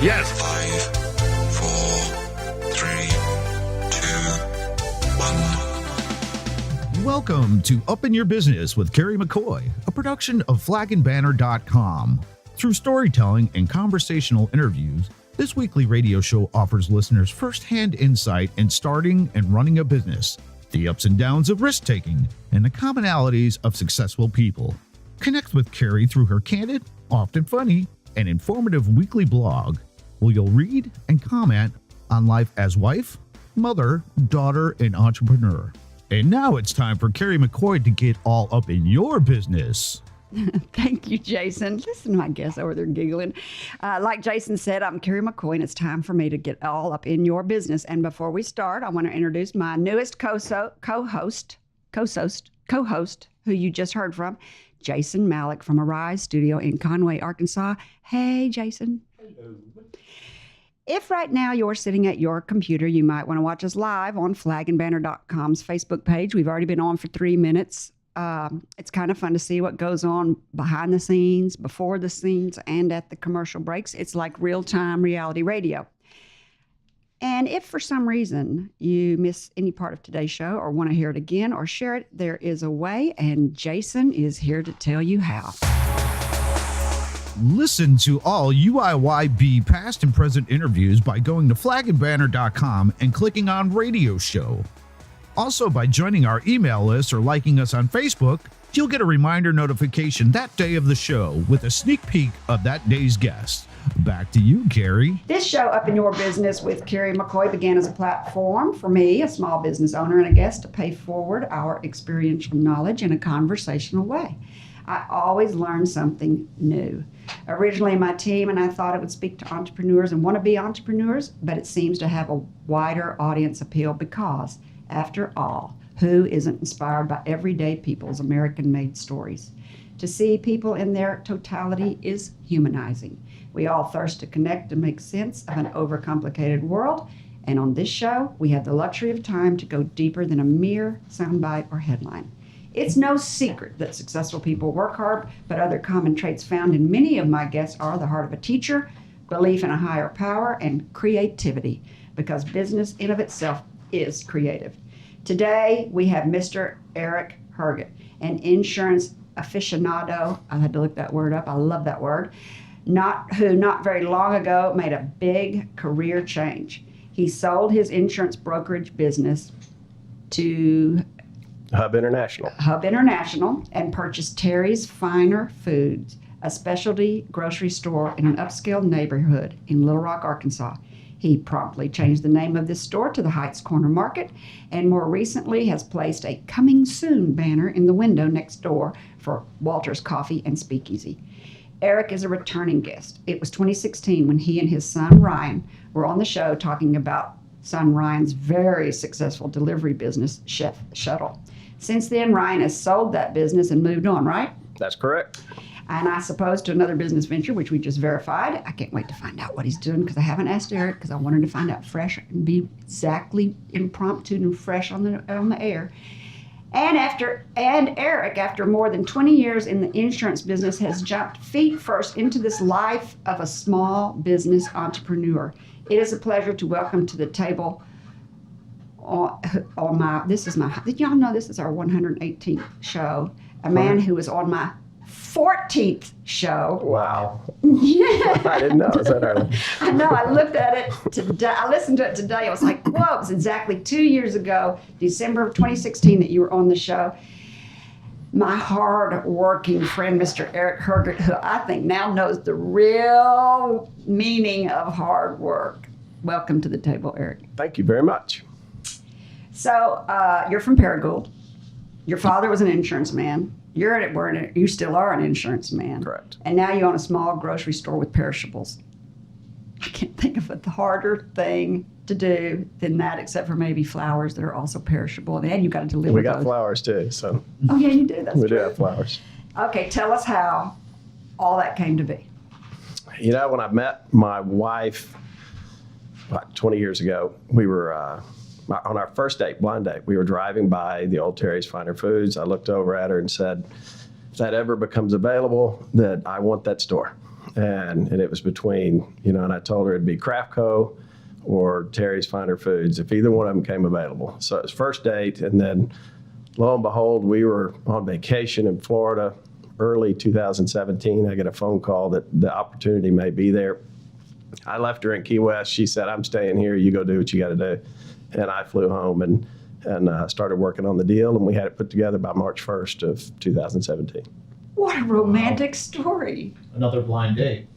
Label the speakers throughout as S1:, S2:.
S1: Yes.
S2: 5, 4, 3, 2, 1.
S3: Welcome to Up in Your Business with Carrie McCoy, a production of flagandbanner.com. Through storytelling and conversational interviews, this weekly radio show offers listeners firsthand insight in starting and running a business, the ups and downs of risk-taking, and the commonalities of successful people. Connect with Carrie through her candid, often funny, and informative weekly blog, where you'll read and comment on life as wife, mother, daughter, and entrepreneur. And now it's time for Carrie McCoy to get all up in your business.
S4: Thank you, Jason. Listen to my guests over there giggling. Like Jason said, I'm Carrie McCoy, and it's time for me to get all up in your business. And before we start, I want to introduce my newest co-host, who you just heard from, Jason Malik from Arise Studio in Conway, Arkansas. Hey, Jason. Hello. If right now you're sitting at your computer, you might want to watch us live on flagandbanner.com's Facebook page. We've already been on for 3 minutes. It's kind of fun to see what goes on behind the scenes, before the scenes, and at the commercial breaks. It's like real-time reality radio. And if for some reason you miss any part of today's show or want to hear it again or share it, there is a way, and Jason is here to tell you how.
S3: Listen to all UIYB past and present interviews by going to flagandbanner.com and clicking on Radio Show. Also, by joining our email list or liking us on Facebook, you'll get a reminder notification that day of the show with a sneak peek of that day's guest. Back to you, Carrie.
S4: This show, Up in Your Business with Carrie McCoy, began as a platform for me, a small business owner and a guest, to pay forward our experiential knowledge in a conversational way. I always learn something new. Originally, my team and I thought it would speak to entrepreneurs and wannabe entrepreneurs, but it seems to have a wider audience appeal because, after all, who isn't inspired by everyday people's American-made stories? To see people in their totality is humanizing. We all thirst to connect and make sense of an overcomplicated world, and on this show, we have the luxury of time to go deeper than a mere soundbite or headline. It's no secret that successful people work hard, but other common traits found in many of my guests are the heart of a teacher, belief in a higher power, and creativity, because business in of itself is creative. Today, we have Mr. Eric Herget, an insurance aficionado. I had to look that word up. I love that word. Not very long ago made a big career change. He sold his insurance brokerage business to
S5: Hub International
S4: and purchased Terry's Finer Foods, a specialty grocery store in an upscale neighborhood in Little Rock, Arkansas. He promptly changed the name of this store to the Heights Corner Market, and more recently has placed a Coming Soon banner in the window next door for Walter's Coffee and Speakeasy. Eric is a returning guest. It was 2016 when he and his son Ryan were on the show talking about son Ryan's very successful delivery business, Chef Shuttle. Since then, Ryan has sold that business and moved on, right?
S5: That's correct.
S4: And I suppose to another business venture, which we just verified. I can't wait to find out what he's doing because I haven't asked Eric because I wanted to find out fresh and be exactly impromptu and fresh on the air. And Eric, after more than 20 years in the insurance business, has jumped feet first into this life of a small business entrepreneur. It is a pleasure to welcome to the table did y'all know this is our 118th show? A man who was on my 14th show.
S5: Wow.
S4: Yeah.
S5: I didn't know. Is that early?
S4: I know. I looked at it today. I listened to it today. I was like, whoa, it was exactly 2 years ago, December of 2016, that you were on the show. My hard-working friend, Mr. Eric Herget, who I think now knows the real meaning of hard work. Welcome to the table, Eric.
S5: Thank you very much.
S4: So you're from Paragould. Your father was an insurance man. You still are an insurance man.
S5: Correct.
S4: And now you own a small grocery store with perishables. I can't think of a harder thing to do than that, except for maybe flowers that are also perishable. And you've got to deliver
S5: We got
S4: those.
S5: flowers too, so.
S4: Oh yeah, you do. That's
S5: we
S4: true.
S5: do have flowers.
S4: Okay, tell us how all that came to be.
S5: You know, when I met my wife about 20 years ago, we were on our first date, blind date. We were driving by the old Terry's Finer Foods. I looked over at her and said, if that ever becomes available, that I want that store. and it was between, and I told her it'd be Craftco or Terry's Finer Foods if either one of them came available. So it was first date, and then lo and behold, we were on vacation in Florida early 2017. I get a phone call that the opportunity may be there. I left her in Key West. She said, I'm staying here. You go do what you got to do. And I flew home and started working on the deal, and we had it put together by March 1st of 2017.
S4: What a romantic story.
S1: Another blind date.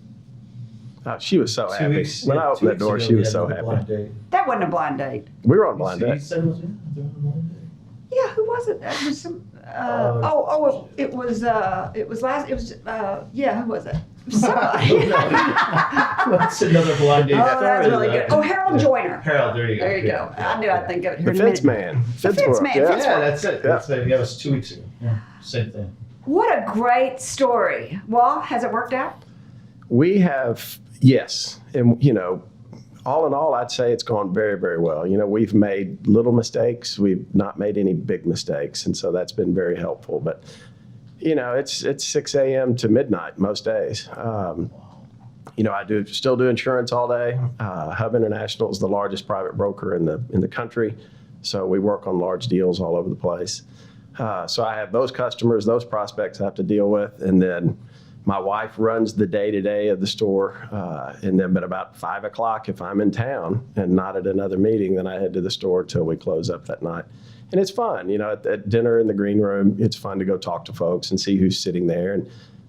S5: She was so
S1: 2
S5: happy.
S1: weeks.
S5: When
S1: yeah,
S5: I
S1: 2
S5: opened the
S1: weeks
S5: door,
S1: ago,
S5: she
S1: we
S5: was
S1: had
S5: so
S1: another blind
S5: happy.
S1: date.
S4: That wasn't a blind date.
S5: We were on blind
S1: He
S5: date.
S1: said it was, yeah, they were on a blind date.
S4: Yeah, who was it? It was some. It was last. It was. Yeah, who was it? Somebody.
S1: That's another blind date.
S4: Oh, that's really good. Oh, Harold Joyner.
S1: Harold, there you go.
S4: There you go. I knew I'd think of it here
S5: The
S4: in a minute.
S5: Fence Man.
S4: Fence Man,
S5: Yeah.
S4: Fence
S1: Yeah, that's it.
S5: Yeah.
S1: That's it. Yeah, it was 2 weeks ago. Yeah, same thing.
S4: What a great story. Well, has it worked out?
S5: We have, yes. And, all in all, I'd say it's gone very, very well. We've made little mistakes. We've not made any big mistakes. And so that's been very helpful. But, it's 6 a.m. to midnight most days. I still do insurance all day. Hub International is the largest private broker in the country. So we work on large deals all over the place. So I have those customers, those prospects I have to deal with. And then my wife runs the day-to-day of the store. And then but about 5 o'clock, if I'm in town and not at another meeting, then I head to the store till we close up that night. And it's fun, at dinner in the green room, it's fun to go talk to folks and see who's sitting there. And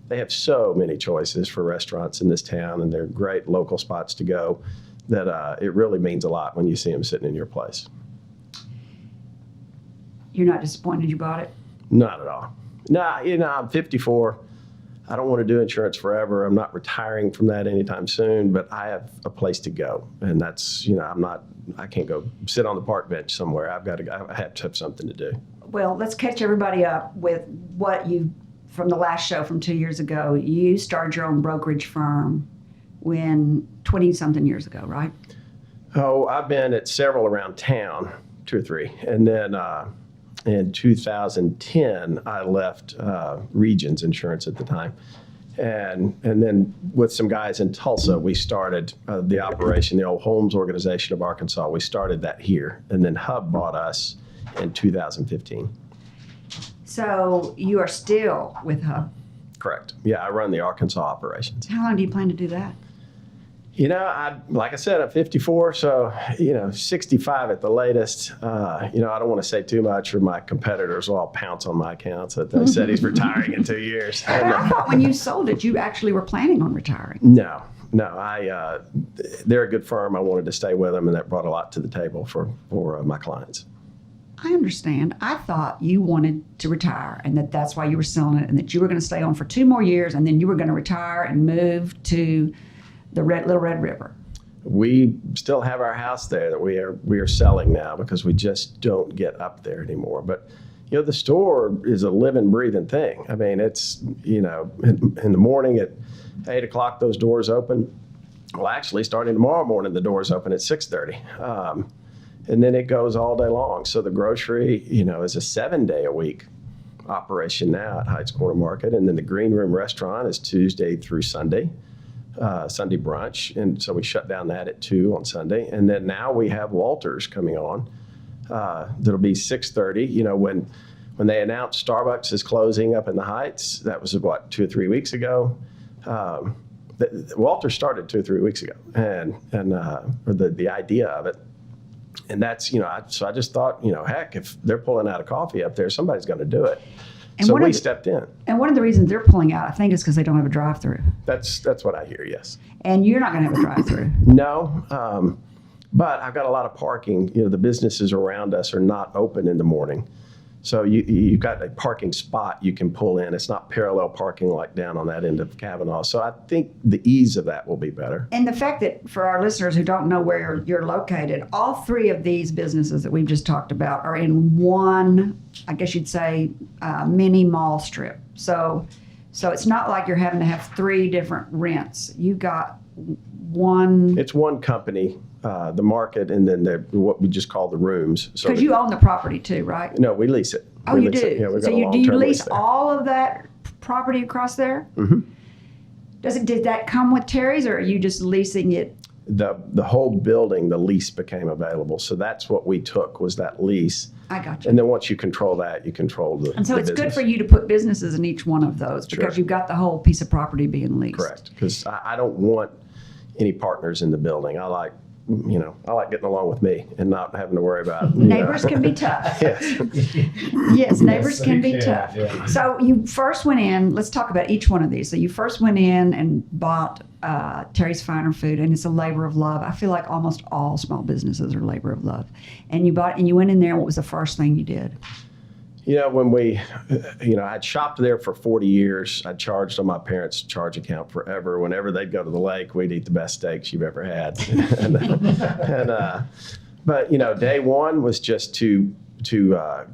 S5: they have so many choices for restaurants in this town, and they're great local spots to go that it really means a lot when you see them sitting in your place.
S4: You're not disappointed you bought it?
S5: Not at all. No, I'm 54. I don't want to do insurance forever. I'm not retiring from that anytime soon, but I have a place to go. And that's, I can't go sit on the park bench somewhere. I have to have something to do.
S4: Well, let's catch everybody up with what you, from the last show from 2 years ago, you started your own brokerage firm when 20-something years ago, right?
S5: Oh, I've been at several around town, 2 or 3. And then in 2010, I left Regions Insurance at the time. And then with some guys in Tulsa, we started the operation, the old Holmes Organization of Arkansas. We started that here. And then Hub bought us in 2015.
S4: So you are still with Hub.
S5: Correct. Yeah, I run the Arkansas operations.
S4: How long do you plan to do that?
S5: Like I said, I'm 54, so, 65 at the latest. I don't want to say too much or my competitors will all pounce on my accounts that they said he's retiring in 2 years.
S4: But I thought when you sold it, you actually were planning on retiring.
S5: No, they're a good firm. I wanted to stay with them, and that brought a lot to the table for my clients.
S4: I understand. I thought you wanted to retire and that's why you were selling it and that you were going to stay on for 2 more years and then you were going to retire and move to the Little Red River.
S5: We still have our house there that we are selling now because we just don't get up there anymore. But the store is a living, breathing thing. I mean, it's in the morning at 8 o'clock those doors open. Well, actually, starting tomorrow morning the doors open at 6:30, and then it goes all day long. So the grocery is a 7-day-a-week operation now at Heights Corner Market, and then the Green Room Restaurant is Tuesday through Sunday. Sunday brunch, and so we shut down that at 2 on Sunday. And then now we have Walters coming on. That'll be 6:30. When they announced Starbucks is closing up in the Heights, that was 2 or 3 weeks ago. Walters started 2 or 3 weeks ago, and or the idea of it. And that's so I just thought heck, if they're pulling out a coffee up there, somebody's going to do it.
S4: And
S5: so we stepped in.
S4: And one of the reasons they're pulling out, I think, is because they don't have a drive-through.
S5: That's what I hear. Yes.
S4: And you're not going to have a drive-through.
S5: No, but I've got a lot of parking. The businesses around us are not open in the morning, so you've got a parking spot you can pull in. It's not parallel parking like down on that end of Kavanaugh. So I think the ease of that will be better.
S4: And the fact that for our listeners who don't know where you're located, all 3 of these businesses that we've just talked about are in one, I guess you'd say, mini mall strip. So it's not like you're having to have 3 different rents. You've got one.
S5: It's one company, the market, and then what we just call the rooms.
S4: Because you own the property too, right?
S5: No, we lease it.
S4: Oh, you do?
S5: Yeah, we've got
S4: So
S5: a
S4: do you
S5: long-term
S4: lease
S5: there.
S4: all of that property across there?
S5: Mm-hmm.
S4: Did that come with Terry's, or are you just leasing it?
S5: The whole building, the lease became available. So that's what we took, was that lease.
S4: I got you.
S5: And then once you control that, you control the
S4: And so
S5: the
S4: it's good
S5: business.
S4: for you to put businesses in each one of those because
S5: Sure.
S4: you've got the whole piece of property being leased.
S5: Correct. Because I don't want any partners in the building. I like getting along with me and not having to worry about
S4: Neighbors can be tough.
S5: Yes.
S4: Yes, neighbors can be
S1: Yeah,
S4: tough.
S1: yeah.
S4: So you first went in, let's talk about each one of these. So you first went in and bought Terry's Finer Food, and it's a labor of love. I feel like almost all small businesses are labor of love. And you went in there, and what was the first thing you did?
S5: When I'd shopped there for 40 years. I'd charged on my parents' charge account forever. Whenever they'd go to the lake, we'd eat the best steaks you've ever had. But day one was just to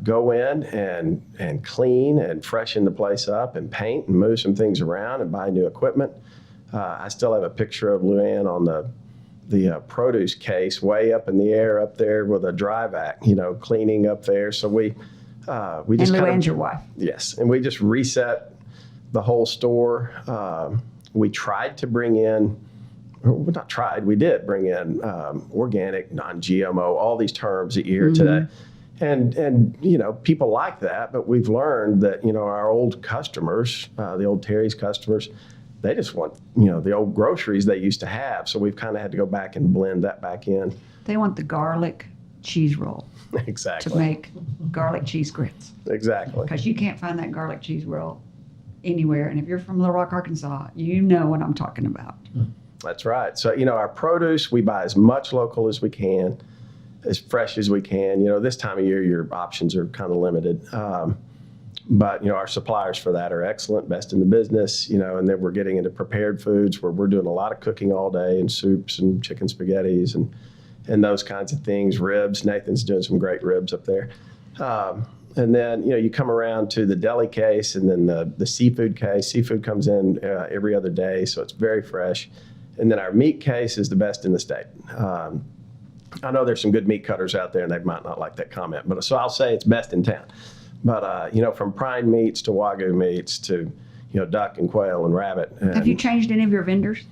S5: go in and clean and freshen the place up and paint and move some things around and buy new equipment. I still have a picture of Luann on the produce case way up in the air up there with a dry vac, cleaning up there. So we just
S4: And
S5: kind
S4: Luann's your wife.
S5: Yes, and we just reset the whole store. We tried to bring in, we did bring in organic, non-GMO, all these terms that you hear today. And people like that, but we've learned that, our old customers, the old Terry's customers, they just want, the old groceries they used to have. So we've kind of had to go back and blend that back in.
S4: They want the garlic cheese roll to
S5: Exactly.
S4: make garlic cheese grits.
S5: Exactly.
S4: Because you can't find that garlic cheese roll anywhere. And if you're from Little Rock, Arkansas, you know what I'm talking about.
S5: That's right. So, our produce, we buy as much local as we can, as fresh as we can. This time of year, your options are kind of limited. But, our suppliers for that are excellent, best in the business, and then we're getting into prepared foods where we're doing a lot of cooking all day and soups and chicken spaghettis and those kinds of things, ribs. Nathan's doing some great ribs up there. And then, you come around to the deli case and then the seafood case. Seafood comes in every other day, so it's very fresh. And then our meat case is the best in the state. I know there's some good meat cutters out there, and they might not like that comment, but so I'll say it's best in town. But, from prime meats to Wagyu meats to, duck and quail and rabbit. And,
S4: Have you changed any of your vendors?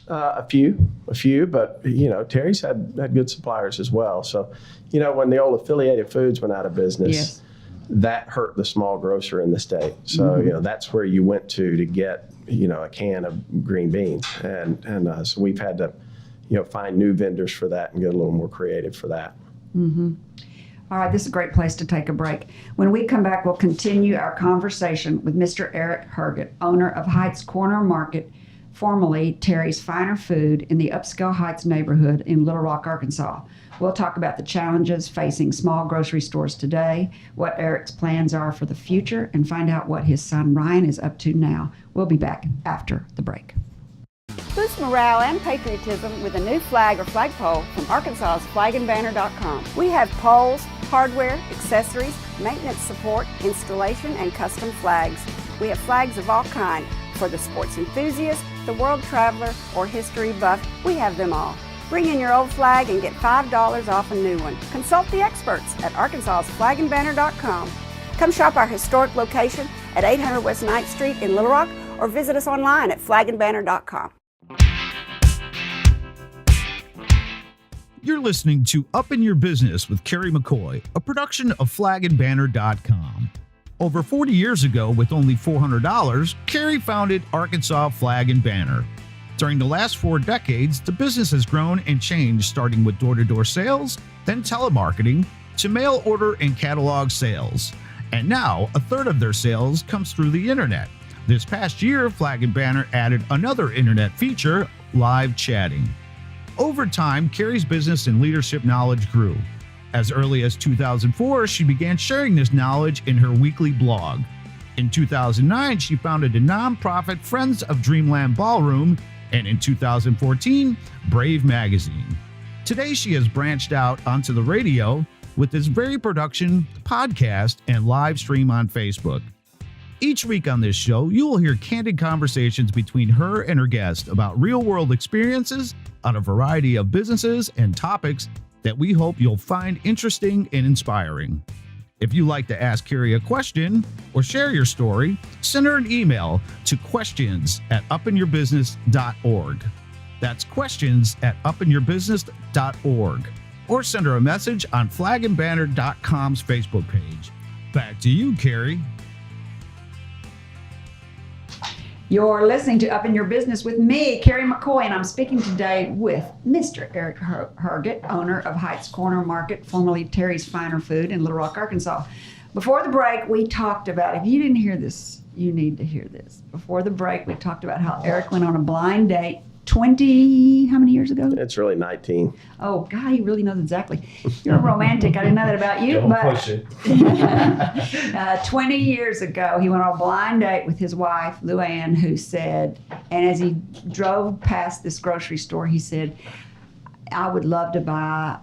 S5: a few, but Terry's had good suppliers as well. So, when the old Affiliated Foods went out of business,
S4: Yes.
S5: that hurt the small grocer in the state. So, that's where you went to get, a can of green beans, and so we've had to, find new vendors for that and get a little more creative for that.
S4: All right, this is a great place to take a break. When we come back, we'll continue our conversation with Mr. Eric Herget, owner of Heights Corner Market, formerly Terry's Finer Food in the Upscale Heights neighborhood in Little Rock, Arkansas. We'll talk about the challenges facing small grocery stores today, what Eric's plans are for the future, and find out what his son Ryan is up to now. We'll be back after the break.
S2: Boost morale and patriotism with a new flag or flagpole from Arkansas's flagandbanner.com. We have poles, hardware, accessories, maintenance support, installation, and custom flags. We have flags of all kinds for the sports enthusiast, the world traveler, or history buff. We have them all. Bring in your old flag and get $5 off a new one. Consult the experts at Arkansas's flagandbanner.com. Come shop our historic location at 800 West 9th Street in Little Rock, or visit us online at flagandbanner.com.
S3: You're listening to Up in Your Business with Carrie McCoy, a production of flagandbanner.com. Over 40 years ago, with only $400, Carrie founded Arkansas Flag and Banner. During the last 4 decades, the business has grown and changed, starting with door-to-door sales, then telemarketing, to mail order and catalog sales. And now, a third of their sales comes through the internet. This past year, Flag and Banner added another internet feature, live chatting. Over time, Carrie's business and leadership knowledge grew. As early as 2004, she began sharing this knowledge in her weekly blog. In 2009, she founded the nonprofit Friends of Dreamland Ballroom, and in 2014, Brave Magazine. Today, she has branched out onto the radio with this very production, podcast, and live stream on Facebook. Each week on this show, you will hear candid conversations between her and her guest about real-world experiences on a variety of businesses and topics that we hope you'll find interesting and inspiring. If you'd like to ask Carrie a question or share your story, send her an email to questions@upinyourbusiness.org. That's questions@upinyourbusiness.org. Or send her a message on flagandbanner.com's Facebook page. Back to you, Carrie.
S4: You're listening to Up in Your Business with me, Carrie McCoy, and I'm speaking today with Mr. Eric Herget, owner of Heights Corner Market, formerly Terry's Finer Food in Little Rock, Arkansas. Before the break, we talked about, if you didn't hear this, you need to hear this. Before the break, we talked about how Eric went on a blind date 20, how many years ago?
S5: It's really 19.
S4: Oh, God, he really knows exactly. You're a romantic. I didn't know that about you.
S1: Don't
S4: but
S1: push it.
S4: 20 years ago, he went on a blind date with his wife, Luann, who said, and as he drove past this grocery store, he said, I would love to buy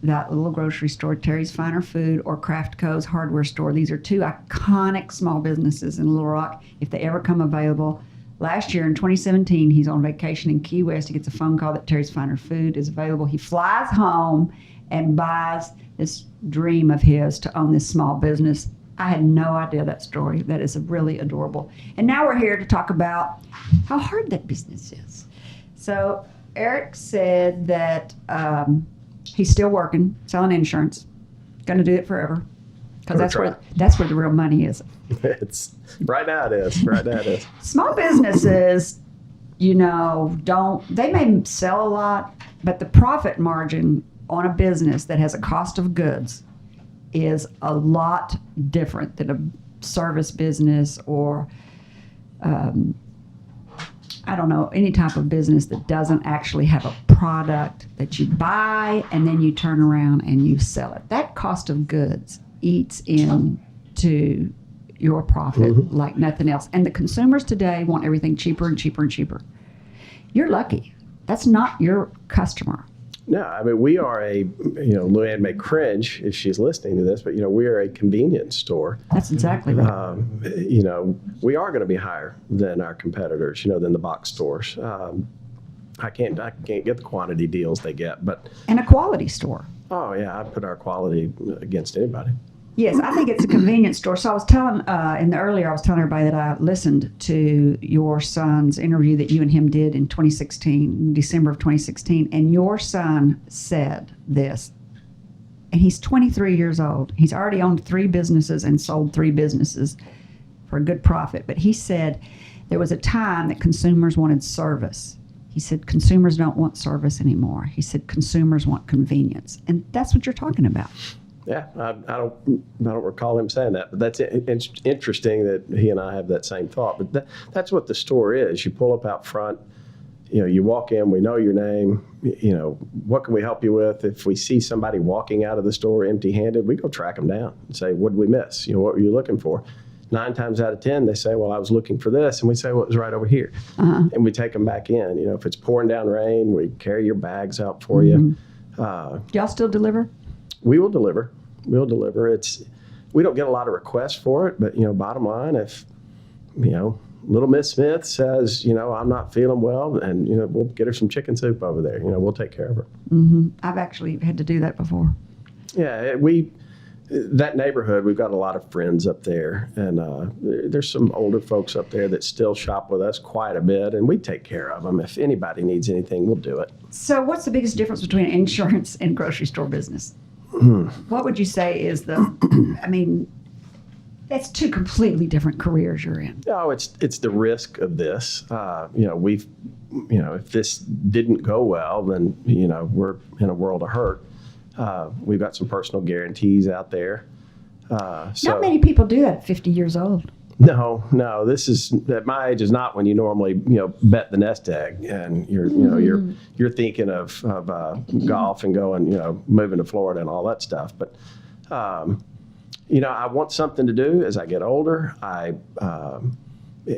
S4: that little grocery store, Terry's Finer Food or Craft Co's hardware store. These are two iconic small businesses in Little Rock. If they ever come available. Last year in 2017, he's on vacation in Key West. He gets a phone call that Terry's Finer Food is available. He flies home and buys this dream of his to own this small business. I had no idea that story. That is really adorable. And now we're here to talk about how hard that business is. So Eric said that he's still working, selling insurance, going to do it forever. Because that's where the real money is.
S5: It's right now. It is right now. It is.
S4: Small businesses, they may sell a lot, but the profit margin on a business that has a cost of goods is a lot different than a service business or any type of business that doesn't actually have a product that you buy and then you turn around and you sell it. That cost of goods eats into your profit like nothing else. And the consumers today want everything cheaper and cheaper and cheaper. You're lucky. That's not your customer.
S5: No, I mean, we are Luann may cringe if she's listening to this, but, we are a convenience store.
S4: That's exactly right.
S5: We are going to be higher than our competitors, than the box stores. I can't get the quantity deals they get, but.
S4: And a quality store.
S5: Oh, yeah, I put our quality against anybody.
S4: Yes, I think it's a convenience store. So I was telling, I was telling everybody that I listened to your son's interview that you and him did in 2016, December of 2016, and your son said this, and he's 23 years old. He's already owned 3 businesses and sold 3 businesses for a good profit, but he said there was a time that consumers wanted service. He said consumers don't want service anymore. He said consumers want convenience, and that's what you're talking about.
S5: Yeah, I don't recall him saying that, but that's interesting that he and I have that same thought. But that's what the store is. You pull up out front, you walk in, we know your name, what can we help you with? If we see somebody walking out of the store empty-handed, we go track them down and say, what did we miss? What were you looking for? 9 times out of 10, they say, well, I was looking for this, and we say, well, it was right over here. Uh-huh. And we take them back in. If it's pouring down rain, we carry your bags out for you.
S4: Do y'all still deliver?
S5: We will deliver. We'll deliver. We don't get a lot of requests for it, but bottom line, if little Miss Smith says, I'm not feeling well, and we'll get her some chicken soup over there. We'll take care of her.
S4: Mm-hmm. I've actually had to do that before.
S5: Yeah, that neighborhood, we've got a lot of friends up there, and there's some older folks up there that still shop with us quite a bit, and we take care of them. If anybody needs anything, we'll do it.
S4: So, what's the biggest difference between insurance and grocery store business? What would you say is that's 2 completely different careers you're in.
S5: Oh, it's the risk of this. If this didn't go well, then, we're in a world of hurt. We've got some personal guarantees out there.
S4: Not many people do that at 50 years old.
S5: No, this is, at my age, is not when you normally, bet the nest egg and you're thinking of golf and going, moving to Florida and all that stuff. But, I want something to do as I get older. I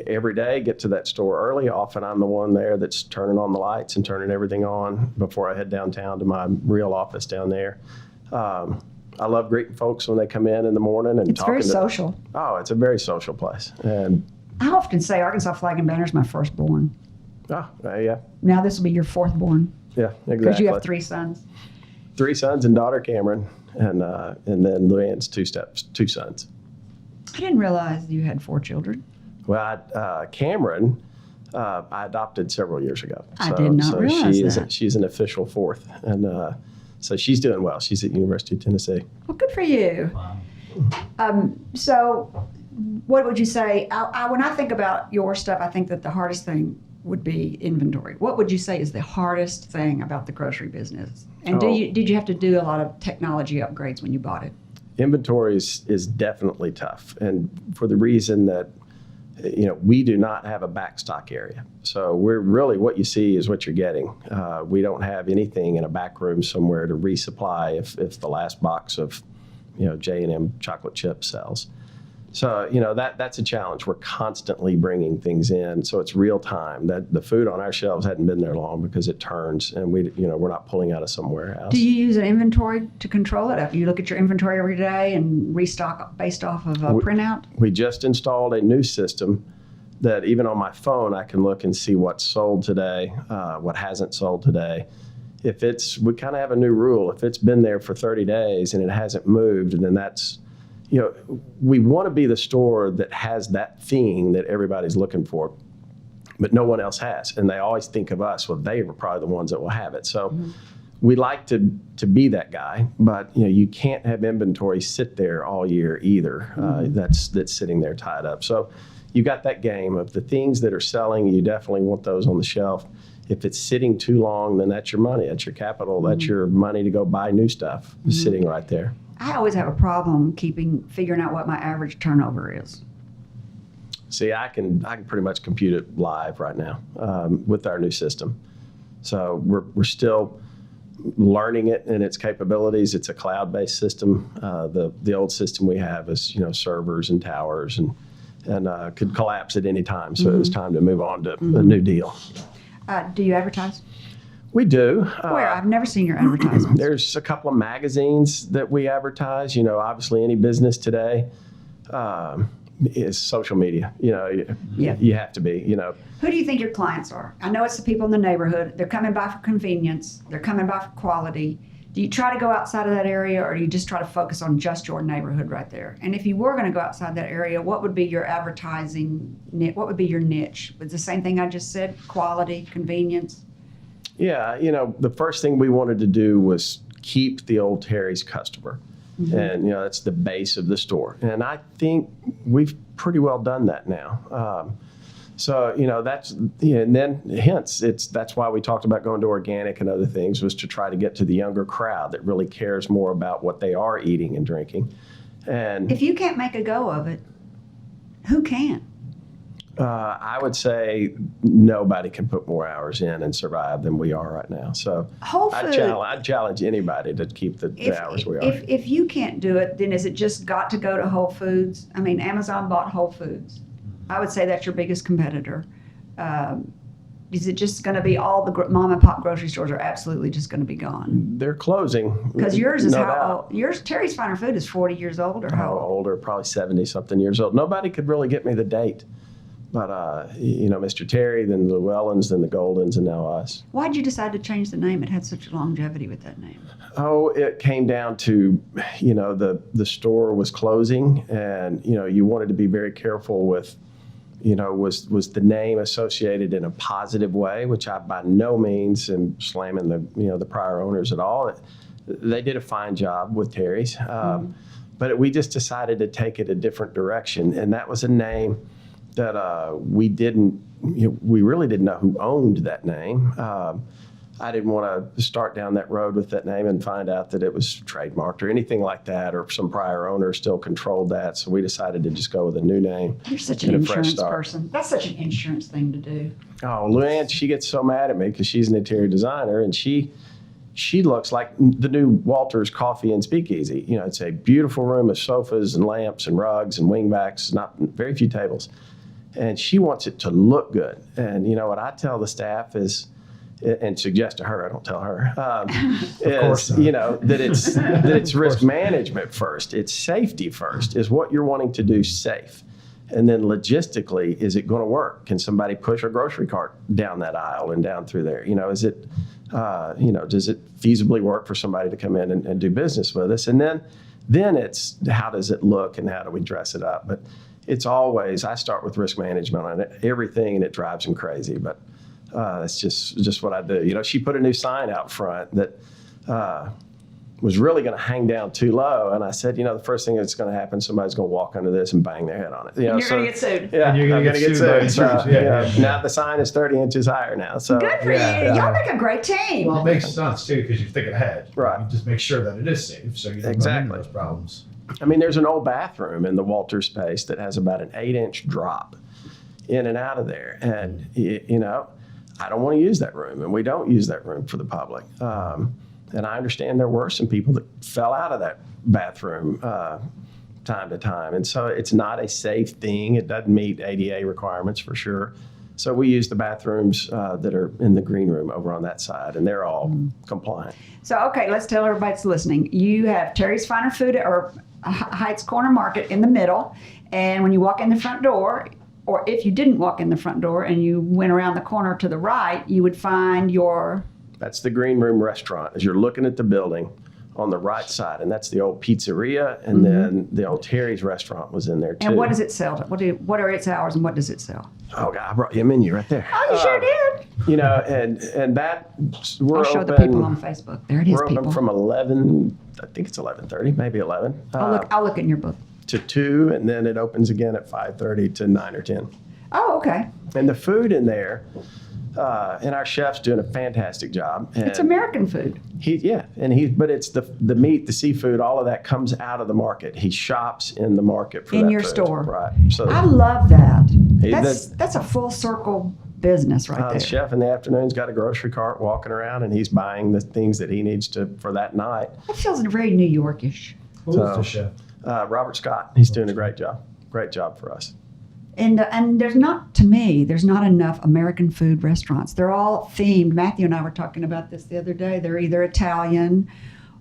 S5: every day get to that store early. Often I'm the one there that's turning on the lights and turning everything on before I head downtown to my real office down there. I love greeting folks when they come in the morning and
S4: it's
S5: talking.
S4: It's very social.
S5: Oh, it's a very social place. And
S4: I often say Arkansas Flag and Banner is my firstborn.
S5: Oh, yeah.
S4: Now this will be your 4th born.
S5: Yeah, exactly.
S4: Because you have 3 sons.
S5: 3 sons and daughter Cameron, and then Luann's 2 sons.
S4: I didn't realize you had 4 children.
S5: Well, Cameron, I adopted several years ago.
S4: I did not realize that.
S5: She's an official 4th, and so she's doing well. She's at University of Tennessee.
S4: Well, good for you.
S1: Wow.
S4: So what would you say? When I think about your stuff, I think that the hardest thing would be inventory. What would you say is the hardest thing about the grocery business? And did you have to do a lot of technology upgrades when you bought it?
S5: Inventory is definitely tough, and for the reason that we do not have a back stock area. So we're really, what you see is what you're getting. We don't have anything in a back room somewhere to resupply if the last box of J&M chocolate chip sells. So that's a challenge. We're constantly bringing things in, so it's real time. That the food on our shelves hadn't been there long because it turns, and we're not pulling out of somewhere else.
S4: Do you use an inventory to control it? You look at your inventory every day and restock based off of a printout? We
S5: just installed a new system that even on my phone I can look and see what's sold today, what hasn't sold today. We kind of have a new rule. If it's been there for 30 days and it hasn't moved, then that's we want to be the store that has that thing that everybody's looking for, but no one else has. And they always think of us, well, they were probably the ones that will have it. So we like to be that guy, but you can't have inventory sit there all year either. That's sitting there tied up. So you got that game of the things that are selling, you definitely want those on the shelf. If it's sitting too long, then that's your money, that's your capital, that's your money to go buy new stuff sitting right there.
S4: I always have a problem figuring out what my average turnover is.
S5: See, I can pretty much compute it live right now with our new system. So we're still learning it and its capabilities. It's a cloud-based system. The old system we have is servers and towers and could collapse at any time. So it was time to move on to a new deal.
S4: Do you advertise?
S5: We do.
S4: Where? I've never seen your advertisements.
S5: There's a couple of magazines that we advertise. Obviously any business today is social media. You have to be.
S4: Who do you think your clients are? I know it's the people in the neighborhood. They're coming by for convenience. They're coming by for quality. Do you try to go outside of that area, or do you just try to focus on just your neighborhood right there? And if you were going to go outside that area, what would be your advertising? What would be your niche? Was the same thing I just said? Quality, convenience.
S5: Yeah, the first thing we wanted to do was keep the old Terry's customer. And, that's the base of the store. And I think we've pretty well done that now. So, that's, and then hence, that's why we talked about going to organic and other things, was to try to get to the younger crowd that really cares more about what they are eating and drinking. And
S4: if you can't make a go of it, who can?
S5: I would say nobody can put more hours in and survive than we are right now. So
S4: Whole Foods,
S5: I'd challenge anybody to keep the hours we are.
S4: If you can't do it, then is it just got to go to Whole Foods? I mean, Amazon bought Whole Foods. I would say that's your biggest competitor. Is it just going to be all the mom and pop grocery stores are absolutely just going to be gone?
S5: They're closing.
S4: Because yours is
S5: no
S4: how
S5: doubt.
S4: old? Yours, Terry's Finer Food is 40 years old or how old?
S5: Older, probably 70-something years old. Nobody could really get me the date. But, Mr. Terry, then the Llewellyns, then the Goldens, and now us.
S4: Why did you decide to change the name? It had such longevity with that name.
S5: Oh, it came down to, the store was closing, and, you wanted to be very careful with, was the name associated in a positive way, which I by no means am slamming the prior owners at all. They did a fine job with Terry's, but we just decided to take it a different direction, and that was a name that we really didn't know who owned that name. I didn't want to start down that road with that name and find out that it was trademarked or anything like that, or some prior owner still controlled that. So we decided to just go with a new name.
S4: You're such an insurance person. That's such an insurance thing to do.
S5: Oh, Luann, she gets so mad at me because she's an interior designer, and she looks like the new Walters Coffee and Speakeasy. It's a beautiful room of sofas and lamps and rugs and wingbacks, not very few tables. And she wants it to look good. And what I tell the staff is, and suggest to her, I don't tell her, is, that it's risk management first. It's safety first, is what you're wanting to do safe. And then logistically, is it going to work? Can somebody push a grocery cart down that aisle and down through there? Is it, does it feasibly work for somebody to come in and do business with us? And then it's how does it look and how do we dress it up? But it's always, I start with risk management on everything, and it drives them crazy. But it's just what I do. She put a new sign out front that was really going to hang down too low. And I said, the first thing that's going to happen, somebody's going to walk under this and bang their head on it.
S4: And you're going to get sued.
S5: Yeah,
S1: And you're
S5: I'm
S1: gonna
S5: going to
S1: get
S5: get
S1: sued by
S5: sued.
S1: insurance.
S5: So,
S1: Yeah.
S5: Now the sign is 30 inches higher now. So
S4: Good for
S1: Yeah.
S4: you. Y'all make a great team.
S1: Well, it makes sense too because you're thinking ahead.
S5: Right.
S1: You just make sure that it is safe so you don't run
S5: Exactly.
S1: into those problems.
S5: I mean, there's an old bathroom in the Walter space that has about an 8-inch drop in and out of there. And, I don't want to use that room, and we don't use that room for the public. And I understand there were some people that fell out of that bathroom time to time. And so it's not a safe thing. It doesn't meet ADA requirements for sure. So we use the bathrooms that are in the green room over on that side, and they're all compliant.
S4: So, okay, let's tell everybody that's listening. You have Terry's Finer Food or Heights Corner Market in the middle. And when you walk in the front door, or if you didn't walk in the front door and you went around the corner to the right, you would find your...
S5: That's the green room restaurant. As you're looking at the building on the right side, and that's the old pizzeria, and then the old Terry's restaurant was in there too.
S4: And what does it sell? What are its hours and what does it sell?
S5: Oh God, I brought you a menu right there.
S4: Oh, you sure did.
S5: And that we're
S4: I'll show
S5: open.
S4: the people on Facebook. There it is,
S5: We're open
S4: people.
S5: from 11. I think it's 11:30, maybe 11.
S4: I'll look in your book.
S5: To 2, and then it opens again at 5:30 to 9 or 10.
S4: Oh, okay.
S5: And the food in there, and our chef's doing a fantastic job. And
S4: It's American food.
S5: but it's the meat, the seafood, all of that comes out of the market. He shops in the market for
S4: In
S5: that
S4: your
S5: food.
S4: store.
S5: Right. So
S4: I love that.
S5: Hey,
S4: That's a full circle business right
S5: the
S4: there.
S5: chef in the afternoon's got a grocery cart walking around, and he's buying the things that he needs to for that night.
S4: That feels very New Yorkish.
S1: Who is the chef?
S5: Robert Scott, he's doing a great job. Great job for us.
S4: And there's not enough American food restaurants. They're all themed. Matthew and I were talking about this the other day. They're either Italian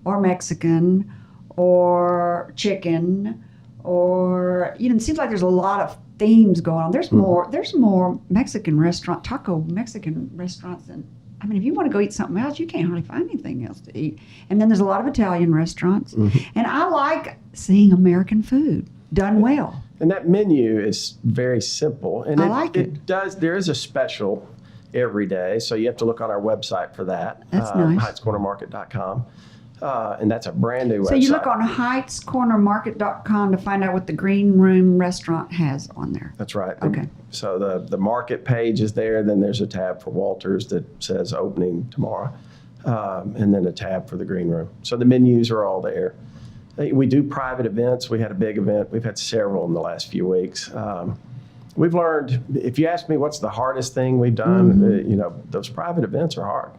S4: or Mexican or chicken or, it seems like there's a lot of themes going on. There's more Mexican restaurants than, if you want to go eat something else, you can't hardly find anything else to eat. And then there's a lot of Italian restaurants. And I like seeing American food done well.
S5: And that menu is very simple. And
S4: I like it.
S5: There is a special every day. So you have to look on our website for that.
S4: That's nice.
S5: HeightsCornerMarket.com. And that's a brand new website.
S4: So you look on HeightsCornerMarket.com to find out what the Green Room restaurant has on there.
S5: That's right.
S4: Okay.
S5: So the market page is there. Then there's a tab for Walters that says opening tomorrow. And then a tab for the Green Room. So the menus are all there. We do private events. We had a big event. We've had several in the last few weeks. We've learned, if you ask me what's the hardest thing we've done, those private events are hard.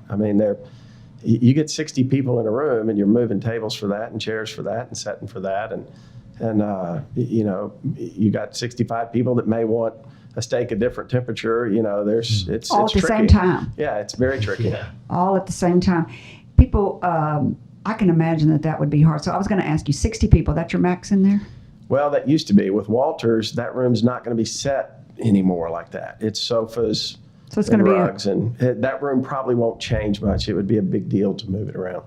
S5: You get 60 people in a room and you're moving tables for that and chairs for that and setting for that. And you got 65 people that may want a steak a different temperature. It's
S4: All at the
S5: tricky.
S4: same time.
S5: Yeah, it's very tricky.
S1: Yeah.
S4: All at the same time. People, I can imagine that would be hard. So I was going to ask you, 60 people, that's your max in there?
S5: Well, that used to be. With Walters, that room's not going to be set anymore like that. It's sofas
S4: So it's
S5: and
S4: going to be
S5: rugs, and that room probably won't change much. It would be a big deal to move it around.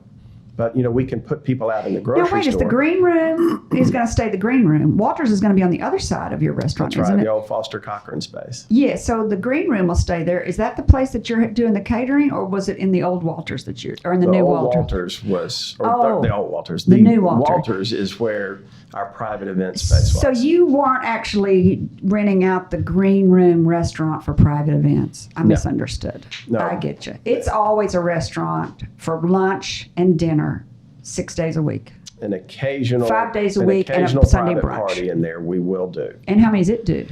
S5: But, we can put people out in the grocery
S4: Now, wait,
S5: store.
S4: is the Green Room is going to stay the Green Room? Walters is going to be on the other side of your restaurant,
S5: That's
S4: isn't
S5: right,
S4: it?
S5: the old Foster Cochran space.
S4: Yeah, so the Green Room will stay there. Is that the place that you're doing the catering, or was it in the old Walters or in the new
S5: old
S4: Walters?
S5: Walters was, or
S4: Oh,
S5: the old Walters.
S4: the new Walter.
S5: Walters is where our private event space was.
S4: So you weren't actually renting out the Green Room restaurant for private events. I misunderstood.
S5: No.
S4: I get you. It's always a restaurant for lunch and dinner, 6 days a week.
S5: An occasional
S4: 5 days a week and a
S5: occasional
S4: Sunday
S5: private
S4: brunch.
S5: party in there we will do.
S4: And how many does it do?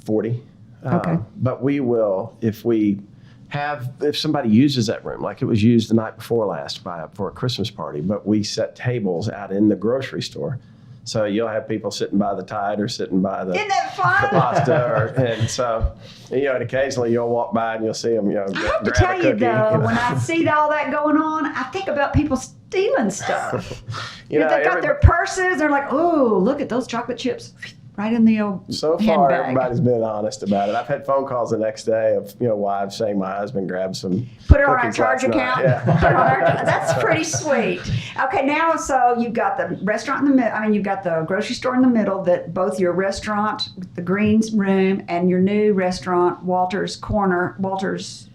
S5: 40.
S4: Okay.
S5: But we will, if somebody uses that room, like it was used the night before last for a Christmas party, but we set tables out in the grocery store. So you'll have people sitting by the Tide or sitting by the
S4: Isn't that fun?
S5: pasta. And so, and occasionally you'll walk by and you'll see them,
S4: I have to
S5: grab
S4: tell
S5: a
S4: you
S5: cookie.
S4: though, when I see all that going on, I think about people stealing stuff. If they got their purses, they're like, "Oh, look at those chocolate chips." right in the old
S5: So far,
S4: handbag.
S5: everybody's been honest about it. I've had phone calls the next day of wives saying my husband grabbed some.
S4: Put it on our
S5: cookies
S4: charge
S5: last night.
S4: account.
S5: Yeah.
S4: Put it on our- that's pretty sweet. Okay, now so you've got the restaurant in the middle. I mean, you've got the grocery store in the middle. That both your restaurant, the Greens Room, and your new restaurant, Walter's Corner, Walter's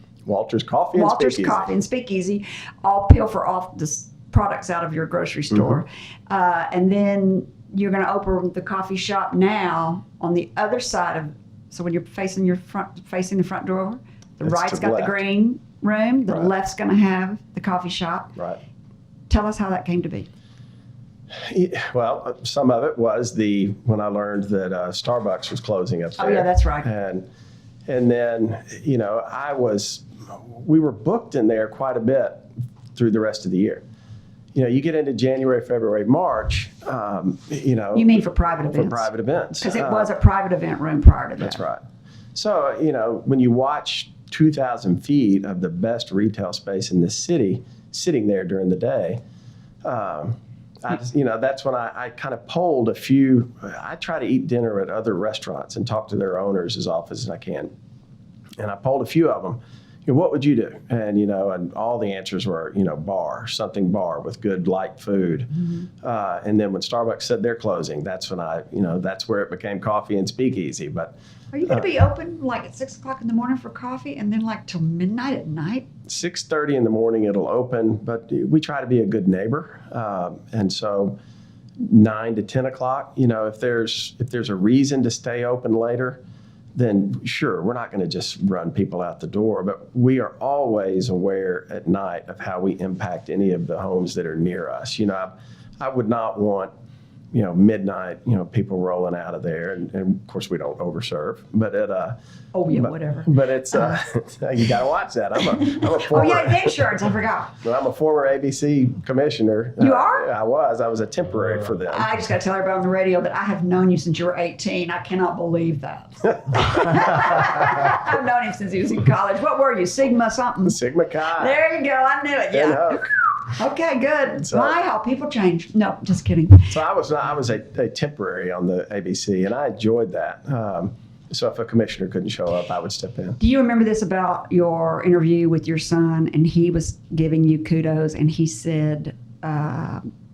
S5: Coffee and Speakeasy.
S4: Coffee and Speakeasy, all pilfer off the products out of your grocery store, and then you're going to open the coffee shop now on the other side of. So when you're facing the front door, the
S5: It's
S4: right's
S5: to the
S4: got the
S5: left.
S4: Green Room, the
S5: Right.
S4: left's going to have the coffee shop.
S5: Right.
S4: Tell us how that came to be.
S5: Well, some of it was when I learned that Starbucks was closing up there.
S4: Oh, yeah, that's right.
S5: And then we were booked in there quite a bit through the rest of the year. You get into January, February, March.
S4: You mean for private events?
S5: For private events.
S4: Because it was a private event room prior to that.
S5: That's right. So, when you watch 2,000 feet of the best retail space in the city sitting there during the day, that's when I kind of polled a few. I try to eat dinner at other restaurants and talk to their owners as often as I can. And I polled a few of them. What would you do? And and all the answers were something bar with good light food. And then when Starbucks said they're closing, that's when that's where it became Coffee and Speakeasy. But
S4: Are you going to be open like at 6 o'clock in the morning for coffee and then like till midnight at night?
S5: 6:30 in the morning it'll open, but we try to be a good neighbor, and so 9 to 10 o'clock. If there's a reason to stay open later, then sure, we're not going to just run people out the door, but we are always aware at night of how we impact any of the homes that are near us. I would not want, midnight, people rolling out of there, and of course we don't overserve, but
S4: Whatever.
S5: But it's you got to watch that. I'm a
S4: Oh
S5: former,
S4: yeah, the insurance. I forgot.
S5: I'm a former ABC commissioner.
S4: You are?
S5: I was a temporary for them.
S4: I just got to tell everybody on the radio that I have known you since you were 18. I cannot believe that. I've known him since he was in college. What were you, Sigma something?
S5: Sigma Chi.
S4: There you go. I knew it. Yeah.
S5: And Hook.
S4: Okay, good.
S5: So-
S4: My, how people change. No, just kidding.
S5: So I was a temporary on the ABC, and I enjoyed that. So if a commissioner couldn't show up, I would step in.
S4: Do you remember this about your interview with your son? And he was giving you kudos, and he said,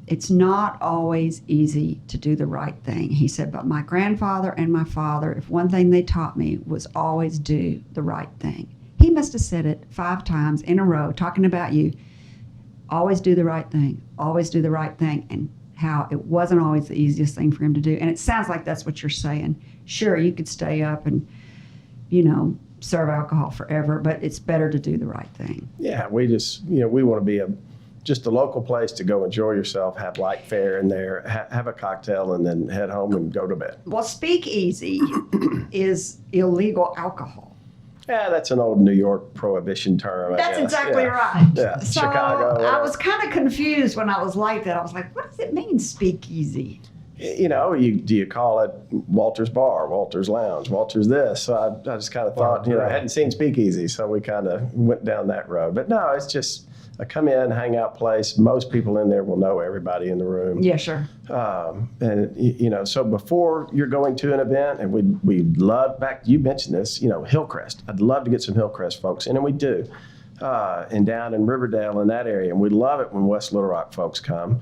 S4: it's not always easy to do the right thing. He said, but my grandfather and my father, if one thing they taught me was always do the right thing. He must have said it 5 times in a row, talking about you. Always do the right thing, always do the right thing, and how it wasn't always the easiest thing for him to do. And it sounds like that's what you're saying. Sure, you could stay up and, serve alcohol forever, but it's better to do the right thing.
S5: Yeah, we just, we want to be just a local place to go enjoy yourself, have light fare in there, have a cocktail, and then head home and go to bed.
S4: Well, speakeasy is illegal alcohol.
S5: Yeah, that's an old New York prohibition term. I
S4: That's
S5: guess.
S4: exactly
S5: Yeah.
S4: right.
S5: Yeah,
S4: So
S5: Chicago.
S4: I
S5: whatever.
S4: was kind of confused when I was like that. I was like, what does it mean, speakeasy?
S5: Do you call it Walter's Bar, Walter's Lounge, Walter's this? So I just kind of thought, I hadn't seen Speakeasy, so we kind of went down that road. But no, it's just a come in, hang out place. Most people in there will know everybody in the room.
S4: Yeah, sure.
S5: So before you're going to an event, and we love, back, you mentioned this, Hillcrest. I'd love to get some Hillcrest folks in, and we do. And down in Riverdale in that area. And we love it when West Little Rock folks come.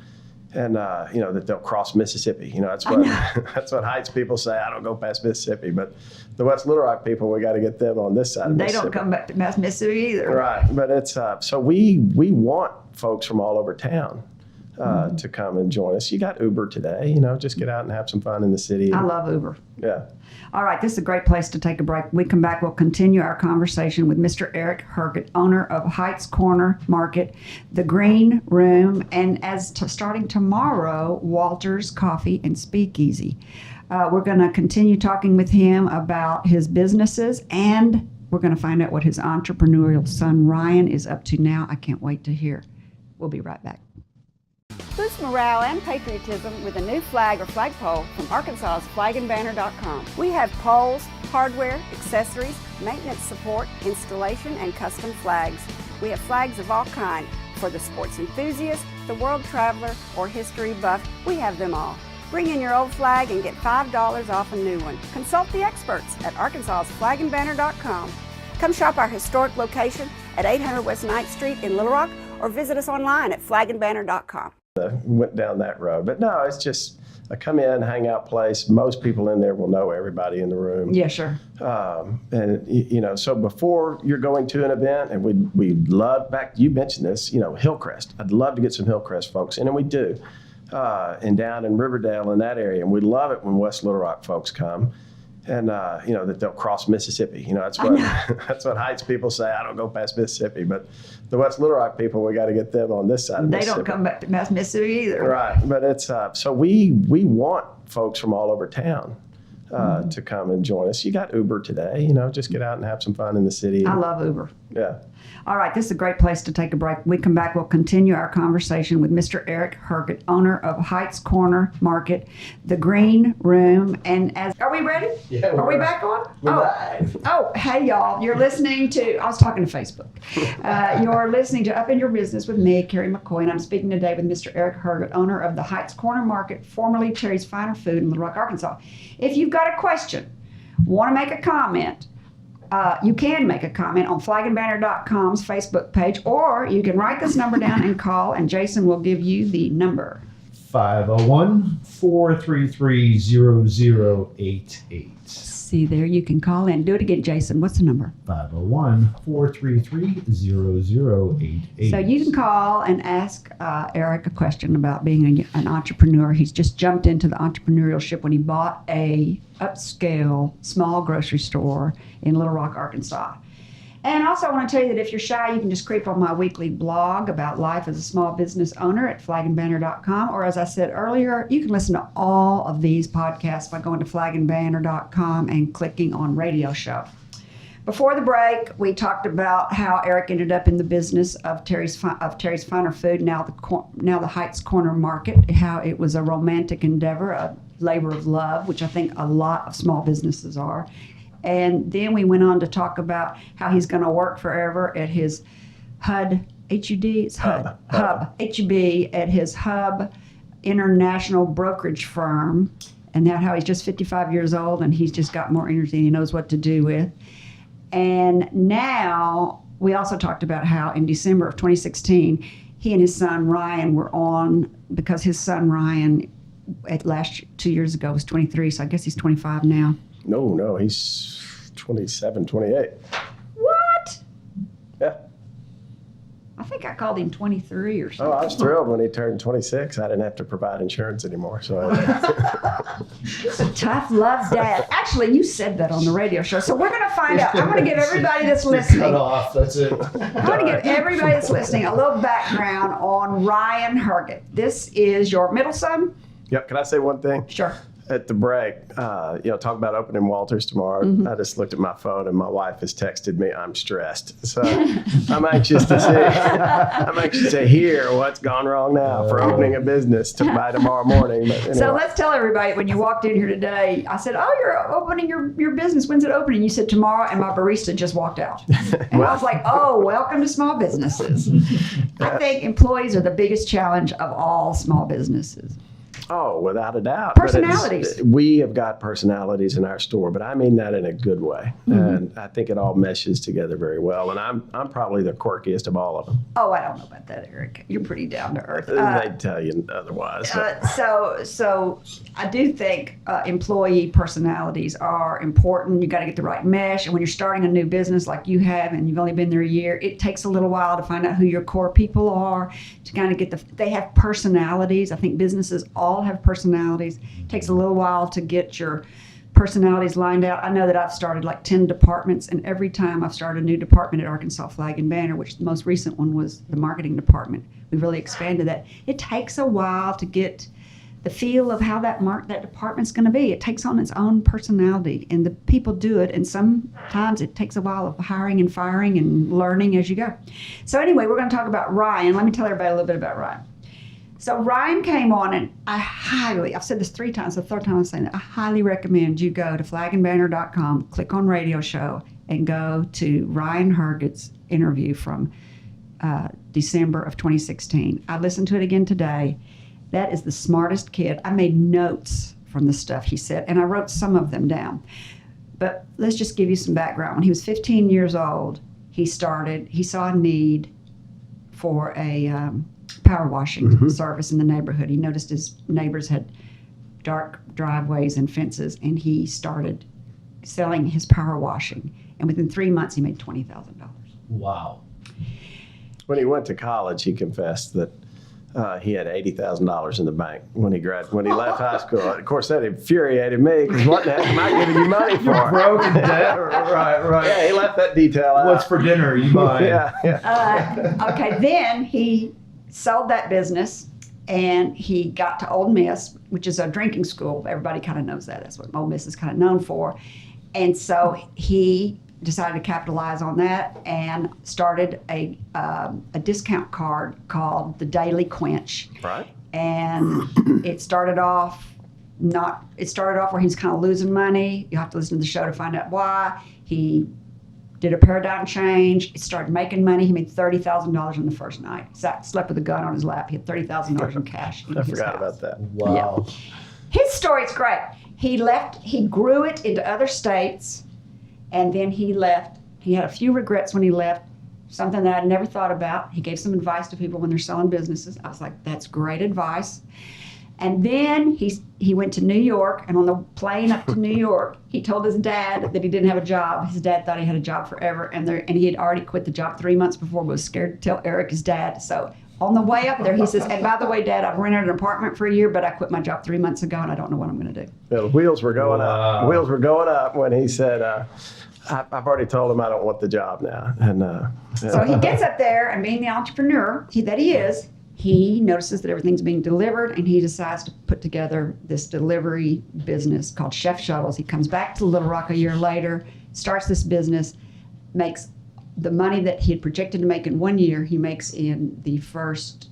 S5: And that they'll cross Mississippi. That's what Heights people say. I don't go past Mississippi, but the West Little Rock people, we got to get them on this side of
S4: They
S5: Mississippi.
S4: don't come back to Mississippi either.
S5: Right, but it's so we want folks from all over town to come and join us. You got Uber today, just get out and have some fun in the city.
S4: I love Uber.
S5: Yeah.
S4: All right, this is a great place to take a break. When we come back, we'll continue our conversation with Mr. Eric Herget, owner of Heights Corner Market, the Green Room, and starting tomorrow, Walter's Coffee and Speakeasy. We're going to continue talking with him about his businesses, and we're going to find out what his entrepreneurial son Ryan is up to now. I can't wait to hear. We'll be right back.
S2: Boost morale and patriotism with a new flag or flagpole from Arkansas's flagandbanner.com. We have poles, hardware, accessories, maintenance support, installation, and custom flags. We have flags of all kinds for the sports enthusiast, the world traveler, or history buff. We have them all. Bring in your old flag and get $5 off a new one. Consult the experts at arkansasflagandbanner.com. Come shop our historic location at 800 West 9th Street in Little Rock or visit us online at flagandbanner.com.
S5: Went down that road. But no, it's just a come in, hang out place. Most people in there will know everybody in the room.
S4: Yeah, sure.
S5: And so before you're going to an event, and we love, back, you mentioned this, Hillcrest. I'd love to get some Hillcrest folks in, and we do. And down in Riverdale in that area. And we love it when West Little Rock folks come. And, that they'll cross Mississippi. That's what Heights people say. I don't go past Mississippi. But the West Little Rock people, we got to get them on this side of Mississippi.
S4: They don't come back to Mississippi either.
S5: Right. But it's, so we want folks from all over town to come and join us. You got Uber today, just get out and have some fun in the city.
S4: I love Uber.
S5: Yeah.
S4: All right, this is a great place to take a break. When we come back, we'll continue our conversation with Mr. Eric Herget, owner of Heights Corner Market, the Green Room. And are we ready?
S1: Yeah,
S4: Are we back on?
S1: We're live.
S4: Oh, hey, y'all. You're listening to, I was talking to Facebook. You're listening to Up in Your Business with me, Carrie McCoy, and I'm speaking today with Mr. Eric Herget, owner of the Heights Corner Market, formerly Terry's Finer Food in Little Rock, Arkansas. If you've got a question, want to make a comment, you can make a comment on flagandbanner.com's Facebook page, or you can write this number down and call, and Jason will give you the number.
S1: 501-433-0088.
S4: See there, you can call in. Do it again, Jason. What's the number?
S1: 501-433-0088.
S4: So you can call and ask Eric a question about being an entrepreneur. He's just jumped into the entrepreneurial ship when he bought a upscale small grocery store in Little Rock, Arkansas. And also I want to tell you that if you're shy, you can just creep on my weekly blog about life as a small business owner at flagandbanner.com. Or as I said earlier, you can listen to all of these podcasts by going to flagandbanner.com and clicking on radio show. Before the break, we talked about how Eric ended up in the business of Terry's Finer Food, now the Heights Corner Market, how it was a romantic endeavor, a labor of love, which I think a lot of small businesses are. And then we went on to talk about how he's going to work forever at his HUB, at his HUB International Brokerage Firm, and how he's just 55 years old and he's just got more energy and he knows what to do with. And now we also talked about how in December of 2016, he and his son Ryan were on, because his son Ryan 2 years ago was 23, so I guess he's 25 now.
S5: No, he's 27, 28.
S4: What?
S5: Yeah.
S4: I think I called him 23 or something.
S5: Oh, I was thrilled when he turned 26. I didn't have to provide insurance anymore. So
S4: He's a tough love dad. Actually, you said that on the radio show, so we're going to find out. I'm going to give everybody that's listening.
S1: Cut off. That's it.
S4: I'm going to give everybody that's listening a little background on Ryan Herget. This is your middle son?
S5: Yep. Can I say one thing?
S4: Sure.
S5: At the break, talk about opening Walters tomorrow.
S4: Mm-hmm.
S5: I just looked at my phone and my wife has texted me, I'm stressed. So I'm anxious to see, hear what's gone wrong now for opening a business by tomorrow morning. But anyway.
S4: So let's tell everybody, when you walked in here today, I said, oh, you're opening your business. When's it opening? You said tomorrow, and my barista just walked out. And I was like, oh, welcome to small businesses. I think employees are the biggest challenge of all small businesses.
S5: Oh, without a doubt.
S4: Personalities.
S5: We have got personalities in our store, but I mean that in a good way. Mm-hmm. And I think it all meshes together very well. And I'm probably the quirkiest of all of them.
S4: Oh, I don't know about that, Eric. You're pretty down to earth.
S5: They'd tell you otherwise.
S4: So I do think employee personalities are important. You got to get the right mesh. And when you're starting a new business like you have, and you've only been there a year, it takes a little while to find out who your core people are, to kind of they have personalities. I think businesses all have personalities. It takes a little while to get your personalities lined out. I know that I've started like 10 departments, and every time I've started a new department at Arkansas Flag and Banner, which the most recent one was the marketing department, we've really expanded that. It takes a while to get the feel of how that department's going to be. It takes on its own personality, and the people do it, and sometimes it takes a while of hiring and firing and learning as you go. So anyway, we're going to talk about Ryan. Let me tell everybody a little bit about Ryan. So Ryan came on, and I've said this 3 times, the third time I'm saying that, I highly recommend you go to flagandbanner.com, click on radio show, and go to Ryan Herget's interview from December of 2016. I listened to it again today. That is the smartest kid. I made notes from the stuff he said, and I wrote some of them down. But let's just give you some background. When he was 15 years old, he saw a need for a power washing service in the neighborhood. He noticed his neighbors had dark driveways and fences, and he started selling his power washing. And within 3 months, he made $20,000.
S1: Wow.
S5: When he went to college, he confessed that he had $80,000 in the bank when he left high school. Of course, that infuriated me because what the heck am I giving you money for?
S1: Broke in debt. Right.
S5: Yeah, he left that detail out.
S1: What's for dinner? You buy.
S5: Yeah.
S4: Okay, then he sold that business, and he got to Ole Miss, which is a drinking school. Everybody kind of knows that. That's what Ole Miss is kind of known for. And so he decided to capitalize on that and started a discount card called the Daily Quench.
S5: Right.
S4: And it started off where he was kind of losing money. You have to listen to the show to find out why. He did a paradigm change. He started making money. He made $30,000 in the first night. Slept with a gun on his lap. He had $30,000 in cash in
S5: I
S4: his
S5: forgot
S4: house.
S5: about that.
S1: Wow.
S4: His story's great. He grew it into other states, and then he left. He had a few regrets when he left, something that I'd never thought about. He gave some advice to people when they're selling businesses. I was like, that's great advice. And then he went to New York, and on the plane up to New York, he told his dad that he didn't have a job. His dad thought he had a job forever, and he had already quit the job 3 months before, but was scared to tell Eric, his dad. So on the way up there, he says, and by the way, Dad, I've rented an apartment for a year, but I quit my job 3 months ago, and I don't know what I'm going to do.
S5: The wheels were going up.
S1: Wow.
S5: The wheels were going up when he said, I've already told him I don't want the job now. And
S4: So he gets up there, and being the entrepreneur that he is, he notices that everything's being delivered, and he decides to put together this delivery business called Chef Shuttles. He comes back to Little Rock a year later, starts this business, makes the money that he had projected to make in 1 year, he makes in the first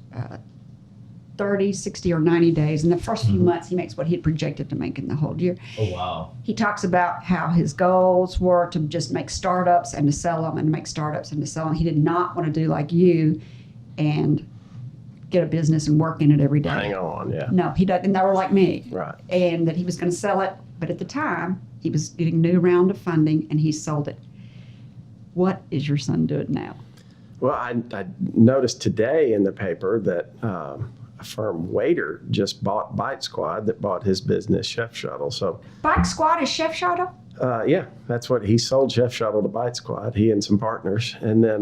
S4: 30, 60, or 90 days. In the first few months, he makes what he had projected to make in the whole year.
S1: Oh, wow.
S4: He talks about how his goals were to just make startups and to sell them and make startups and to sell them. He did not want to do like you and get a business and work in it every day.
S5: hang on, yeah.
S4: No, he doesn't. And they were like me.
S5: Right.
S4: And that he was going to sell it. But at the time, he was getting a new round of funding, and he sold it. What is your son doing now?
S5: Well, I noticed today in the paper that a firm Waiter just bought Bite Squad that bought his business, Chef Shuttle. So,
S4: Bike Squad is Chef Shuttle?
S5: yeah, that's what he sold, Chef Shuttle to Bite Squad, he and some partners. And then,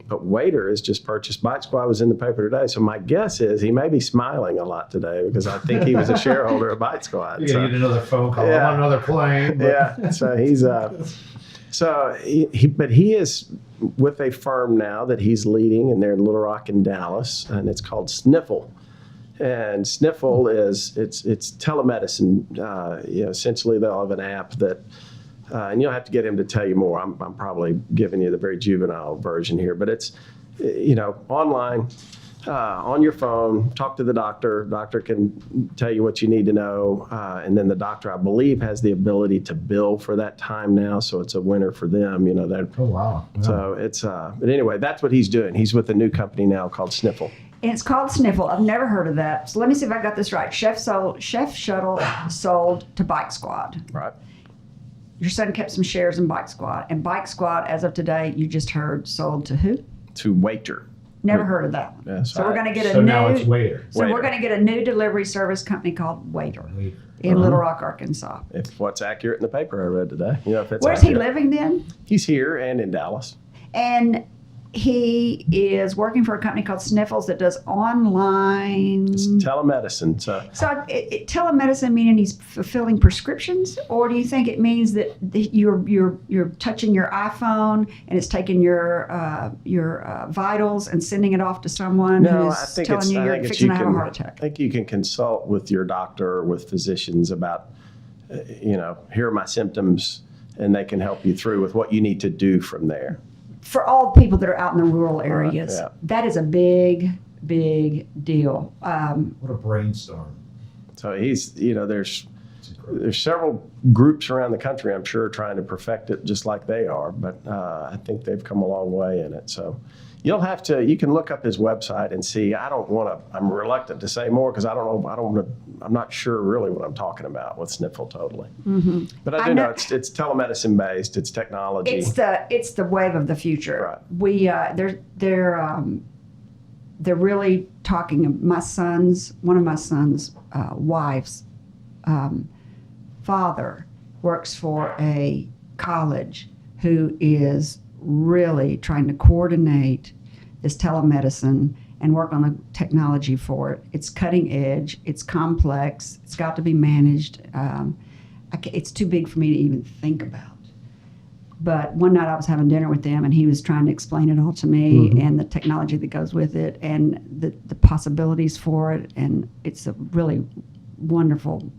S5: but Waiter has just purchased Bite Squad, was in the paper today. So my guess is he may be smiling a lot today because I think he was a shareholder of Bite Squad.
S1: You're going to get another phone call.
S5: Yeah.
S1: I'm on another plane. But
S5: Yeah, so he's but he is with a firm now that he's leading, and they're in Little Rock and Dallas, and it's called Sniffle. And Sniffle is it's telemedicine. Essentially they'll have an app that, and you'll have to get him to tell you more. I'm probably giving you the very juvenile version here, but it's online. On your phone, talk to the doctor. Doctor can tell you what you need to know. And then the doctor, I believe, has the ability to bill for that time now. So it's a winner for them,
S1: oh, wow.
S5: So it's, but anyway, that's what he's doing. He's with a new company now called Sniffle.
S4: And it's called Sniffle. I've never heard of that. So let me see if I got this right. Chef Shuttle sold to Bike Squad.
S5: Right.
S4: Your son kept some shares in Bike Squad. And Bike Squad, as of today, you just heard, sold to who?
S5: To Waiter.
S4: Never heard of that one.
S5: That's
S4: So we're
S5: right.
S4: going to get
S1: So
S4: a
S1: now
S4: new.
S1: it's Waiter.
S4: So we're
S5: Waiter.
S4: going to get a new delivery service company called Waiter
S1: Waiter.
S4: in Little Rock, Arkansas.
S5: If what's accurate in the paper I read today. If it's
S4: Where's he
S5: accurate.
S4: living then?
S5: He's here and in Dallas.
S4: And he is working for a company called Sniffles that does online.
S5: It's telemedicine. So
S4: Telemedicine meaning he's fulfilling prescriptions, or do you think it means that you're touching your iPhone and it's taking your vitals and sending it off to someone
S5: No,
S4: who's
S5: I think
S4: telling you you're fixing to have a heart attack?
S5: I think you can consult with your doctor or with physicians about, here are my symptoms, and they can help you through with what you need to do from there.
S4: For all the people that are out in the rural areas,
S5: yeah.
S4: that is a big, big deal.
S1: What a brainstorm.
S5: So he's, there's
S1: It's incredible.
S5: there's several groups around the country, I'm sure, trying to perfect it just like they are, but I think they've come a long way in it. So You can look up his website and see. I'm reluctant to say more because I'm not sure really what I'm talking about with Sniffle totally. Mm-hmm. But I do know it's telemedicine based, it's technology.
S4: It's the wave of the future.
S5: Right.
S4: They're really talking. One of my son's wife's father works for a college who is really trying to coordinate this telemedicine and work on the technology for it. It's cutting edge. It's complex. It's got to be managed. It's too big for me to even think about. But one night I was having dinner with them, and he was trying to explain it all to me, mm-hmm. and the technology that goes with it, and the possibilities for it, and it's a really wonderful.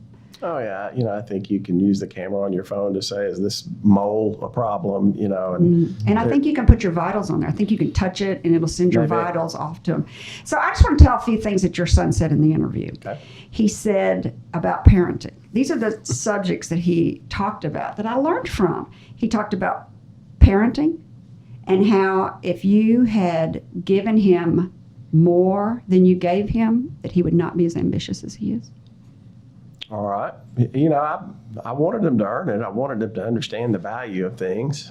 S5: Oh yeah, I think you can use the camera on your phone to say, "Is this mole a problem?"
S4: And I think you can put your vitals on there. I think you can touch it, and it'll send your vitals off to him. So I just want to tell a few things that your son said in the interview.
S5: Okay.
S4: He said about parenting. These are the subjects that he talked about that I learned from. He talked about parenting and how if you had given him more than you gave him, that he would not be as ambitious as he is.
S5: All right. I wanted him to earn it. I wanted him to understand the value of things.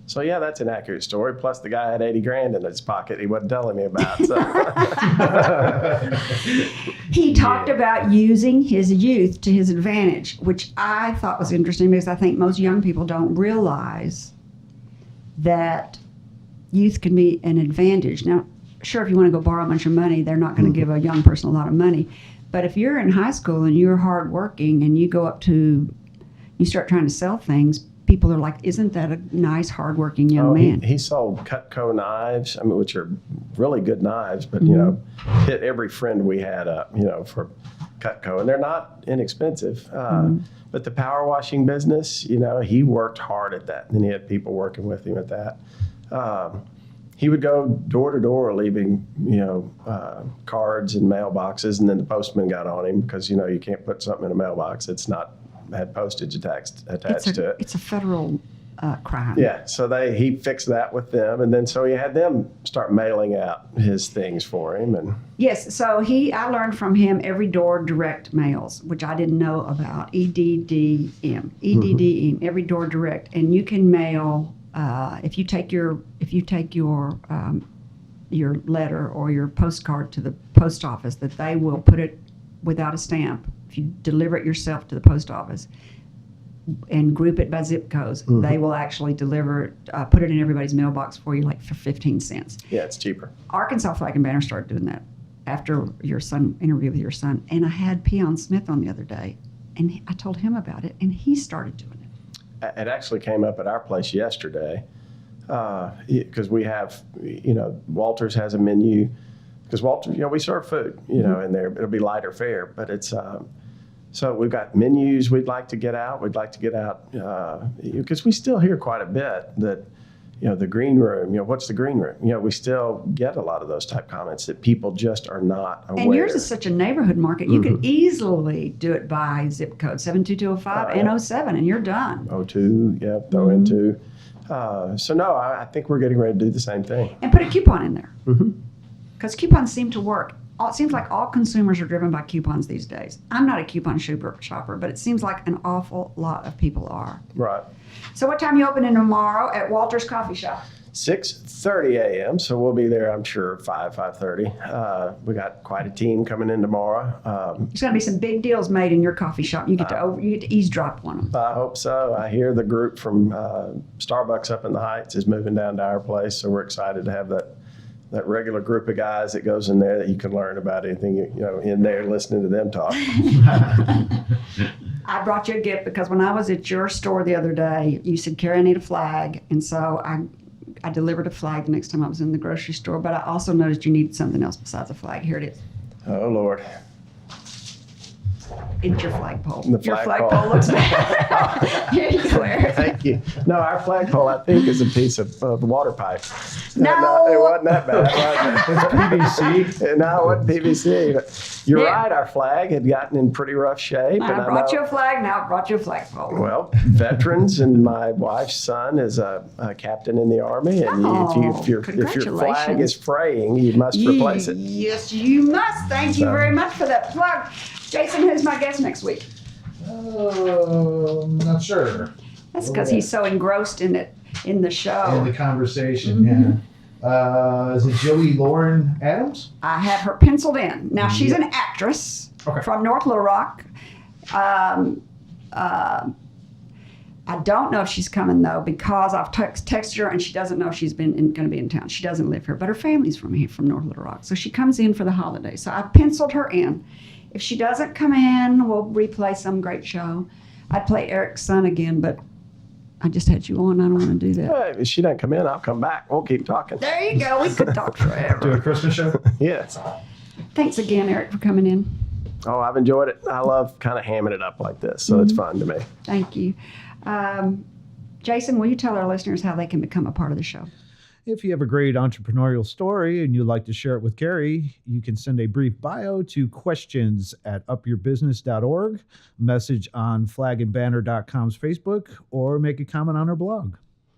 S5: So yeah, that's an accurate story. Plus the guy had $80,000 in his pocket he wasn't telling me about. So.
S4: He talked about using his youth to his advantage, which I thought was interesting because I think most young people don't realize that youth can be an advantage. Now, sure, if you want to go borrow a bunch of money, they're not going to give a young person a lot of money. But if you're in high school and you're hardworking and you start trying to sell things, people are like, isn't that a nice, hardworking young man?
S5: He sold Cutco knives, which are really good knives, but,
S4: mm-hmm.
S5: Hit every friend we had up, for Cutco. And they're not inexpensive.
S4: Mm-hmm.
S5: But the power washing business, he worked hard at that. And he had people working with him at that. He would go door to door leaving, cards and mailboxes, and then the postman got on him because, you can't put something in a mailbox. It's not had postage attached to it.
S4: It's a federal crime.
S5: Yeah, so he fixed that with them, and then so he had them start mailing out his things for him. And
S4: yes, so I learned from him every door direct mails, which I didn't know about. EDDM,
S5: Mm-hmm.
S4: every door direct, and you can mail. If you take your letter or your postcard to the post office, that they will put it without a stamp. If you deliver it yourself to the post office and group it by zip codes, mm-hmm. they will actually deliver put it in everybody's mailbox for you, like for 15 cents.
S5: Yeah, it's cheaper.
S4: Arkansas Flag and Banner started doing that after your son interview with your son, and I had Peon Smith on the other day, and I told him about it, and he started doing it.
S5: It actually came up at our place yesterday because we have, Walters has a menu because Walters, we serve food,
S4: mm-hmm.
S5: in there. It'll be lighter fare, but it's, so we've got menus we'd like to get out. We'd like to get out because we still hear quite a bit that, the green room, what's the green room? We still get a lot of those type comments that people just are not aware.
S4: And yours is such a neighborhood market. You
S5: mm-hmm.
S4: could easily do it by zip code 72205 and 07, and you're done.
S5: 02, yeah, throw in 2. So no, I think we're getting ready to do the same thing.
S4: And put a coupon in there.
S5: Mm-hmm.
S4: Because coupons seem to work. It seems like all consumers are driven by coupons these days. I'm not a coupon shopper, but it seems like an awful lot of people are.
S5: Right.
S4: So what time you opening tomorrow at Walter's Coffee Shop?
S5: 6:30 a.m. So we'll be there, I'm sure, 5:30. We got quite a team coming in tomorrow.
S4: There's going to be some big deals made in your coffee shop. You get to eavesdrop on them.
S5: I hope so. I hear the group from Starbucks up in the Heights is moving down to our place, so we're excited to have that regular group of guys that goes in there that you can learn about anything, in there listening to them talk.
S4: I brought you a gift because when I was at your store the other day, you said, Carrie, I need a flag. And so I delivered a flag the next time I was in the grocery store, but I also noticed you needed something else besides a flag. Here it is.
S5: Oh, Lord.
S4: It's your flagpole.
S5: Your
S4: flagpole looks bad. Here you go, Eric.
S5: Thank you. No, our flagpole, I think, is a piece of water pipe.
S4: No.
S5: It wasn't that bad.
S1: It's PVC.
S5: No, it wasn't PVC. But you're
S4: Yeah.
S5: right. Our flag had gotten in pretty rough shape.
S4: I brought you a flag. Now I brought you a flagpole.
S5: Well, veterans, and my wife's son is a captain in the Army, and
S4: Oh,
S5: if your flag
S4: congratulations.
S5: is fraying, you must replace it.
S4: Yes, you must. Thank you very much for that plug. Jason, who's my guest next week?
S1: I'm not sure.
S4: That's because he's so engrossed in it, in the show.
S1: In the conversation, yeah. Is it Joey Lauren Adams?
S4: I have her penciled in. Now, she's an actress
S1: Okay.
S4: from North Little Rock. I don't know if she's coming, though, because I've texted her and she doesn't know she's going to be in town. She doesn't live here, but her family's from here, from North Little Rock. So she comes in for the holidays. So I penciled her in. If she doesn't come in, we'll replay some great show. I'd play Eric's son again, but I just had you on. I don't want to do that.
S5: Hey, if she doesn't come in, I'll come back. We'll keep talking.
S4: There you go. We could talk
S1: Do
S4: forever.
S1: a Christmas show?
S5: Yes.
S4: Thanks again, Eric, for coming in.
S5: Oh, I've enjoyed it. I love kind of hamming it up like this, so it's fun to me.
S4: Thank you. Jason, will you tell our listeners how they can become a part of the show?
S3: If you have a great entrepreneurial story and you'd like to share it with Carrie, you can send a brief bio to questions@upyourbusiness.org, message on flagandbanner.com's Facebook, or make a comment on our blog.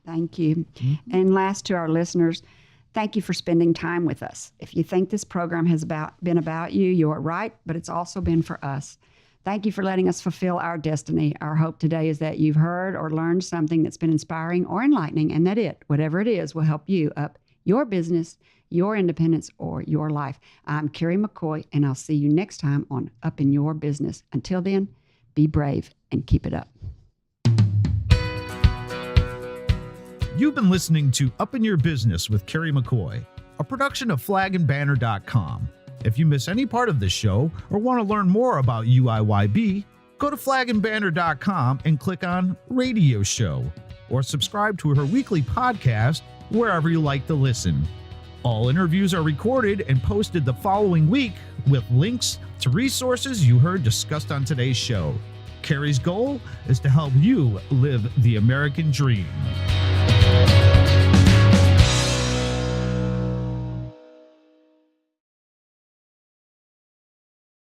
S4: Thank you. And last, to our listeners, thank you for spending time with us. If you think this program has been about you, you're right, but it's also been for us. Thank you for letting us fulfill our destiny. Our hope today is that you've heard or learned something that's been inspiring or enlightening, and that whatever it is, will help you up your business, your independence, or your life. I'm Carrie McCoy, and I'll see you next time on Up in Your Business. Until then, be brave and keep it up.
S3: You've been listening to Up in Your Business with Carrie McCoy, a production of flagandbanner.com. If you miss any part of this show or want to learn more about UIYB, go to flagandbanner.com and click on Radio Show, or subscribe to her weekly podcast wherever you like to listen. All interviews are recorded and posted the following week with links to resources you heard discussed on today's show. Carrie's goal is to help you live the American dream.